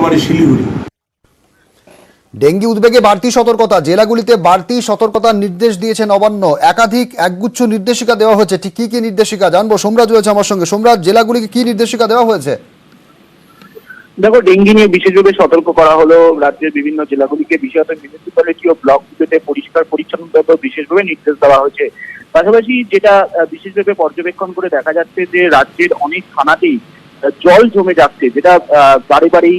বাড়ি শিলিগুড়ি। ডেঙ্গি উদ্বেগে বাড়তি সতর্কতা, জেলাগুলিতে বাড়তি সতর্কতার নির্দেশ দিয়েছে নবান্ন। একাধিক একগুচ্ছ নির্দেশিকা দেওয়া হয়েছে। ঠিক কি কি নির্দেশিকা জানবো, সোমরাজ রয়েছে আমার সঙ্গে। সোমরাজ, জেলাগুলিকে কি নির্দেশিকা দেওয়া হয়েছে? দেখো, ডেঙ্গি নিয়ে বিশেষভাবে সতর্ক করা হলো রাজ্যের বিভিন্ন জেলাগুলিকে, বিশেষত মিউনিসিপ্যালিটি ও ব্লকগুলিতে পরিষ্কার পরিচ্ছন্নতা বিশেষভাবে নির্দেশ দেওয়া হয়েছে। পাশাপাশি যেটা বিশেষভাবে পর্যবেক্ষণ করে দেখা যাচ্ছে যে রাজ্যের অনেক থানাতেই জল জমে যাচ্ছে, যেটা বাড়ি বাড়ি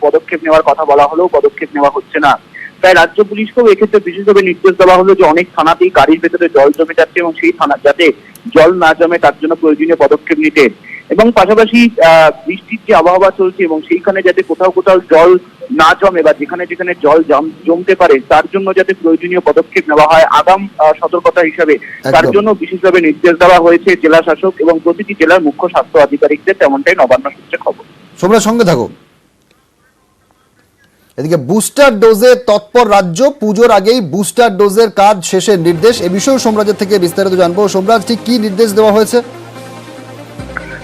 পদক্ষেপ নেওয়ার কথা বলা হলেও পদক্ষেপ নেওয়া হচ্ছে না। তাই রাজ্য পুলিশকেও এক্ষেত্রে বিশেষভাবে নির্দেশ দেওয়া হলো যে অনেক থানাতেই গাড়ির ভেতরে জল জমে যাচ্ছে এবং সেই থানা যাতে জল না জমে তার জন্য প্রয়োজনীয় পদক্ষেপ নিতে, এবং পাশাপাশি বৃষ্টির যে আবহাওয়া চলছে এবং সেইখানে যাতে কোথাও কোথাও জল না জমে বা যেখানে যেখানে জল জমতে পারে তার জন্য যাতে প্রয়োজনীয় পদক্ষেপ নেওয়া হয় আগাম সতর্কতা হিসাবে, তার জন্য বিশেষভাবে নির্দেশ দেওয়া হয়েছে জেলা শাসক এবং প্রতিটি জেলার মুখ্য স্বাস্থ্য আধিকারিকদের, তেমনটাই নবান্ন সূত্রে খবর। সোমরাজ, সঙ্গে থাকো। এদিকে বুস্টার ডোজে তৎপর রাজ্য, পুজোর আগেই বুস্টার ডোজের কাজ শেষের নির্দেশ। এ বিষয়ে সোমরাজের থেকে বিস্তারিত জানবো। সোমরাজ, ঠিক কি নির্দেশ দেওয়া হয়েছে?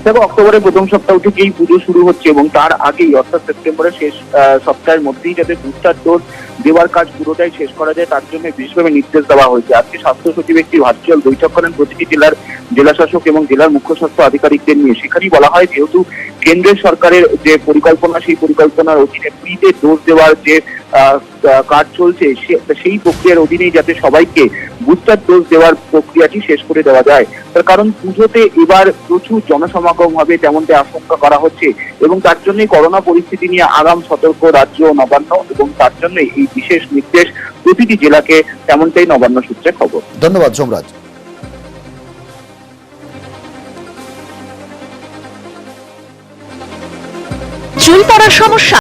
দেখো, অক্টোবরের প্রথম সপ্তাহ থেকেই পুজো শুরু হচ্ছে এবং তার আগেই অর্থাৎ সেপ্টেম্বরের শেষ সপ্তাহের মধ্যেই যাতে বুস্টার ডোজ দেওয়ার কাজ পুরোটাই শেষ করা যায় তার জন্য বিশেষভাবে নির্দেশ দেওয়া হয়েছে। আজকে স্বাস্থ্য সচিব একটি ভার্চুয়াল বৈঠক করেন প্রতিটি জেলার জেলা শাসক এবং জেলার মুখ্য স্বাস্থ্য আধিকারিকদের নিয়ে। সেখানেই বলা হয় যেহেতু কেন্দ্রের সরকারের যে পরিকল্পনা, সেই পরিকল্পনার অধীনে ফ্রিতে ডোজ দেওয়ার যে কাজ চলছে, সেই প্রক্রিয়ার অধীনেই যাতে সবাইকে বুস্টার ডোজ দেওয়ার প্রক্রিয়াটি শেষ করে দেওয়া যায়। তার কারণ পুজোতে এবার প্রচুর জনসমাগম হবে তেমনটা আশঙ্কা করা হচ্ছে এবং তার জন্যই করোনা পরিস্থিতি নিয়ে আগাম সতর্ক রাজ্য নবান্ন, এবং তার জন্যই এই বিশেষ নির্দেশ প্রতিটি জেলাকে, তেমনটাই নবান্ন সূত্রে খবর। ধন্যবাদ সোমরাজ। চুল পড়ার সমস্যা,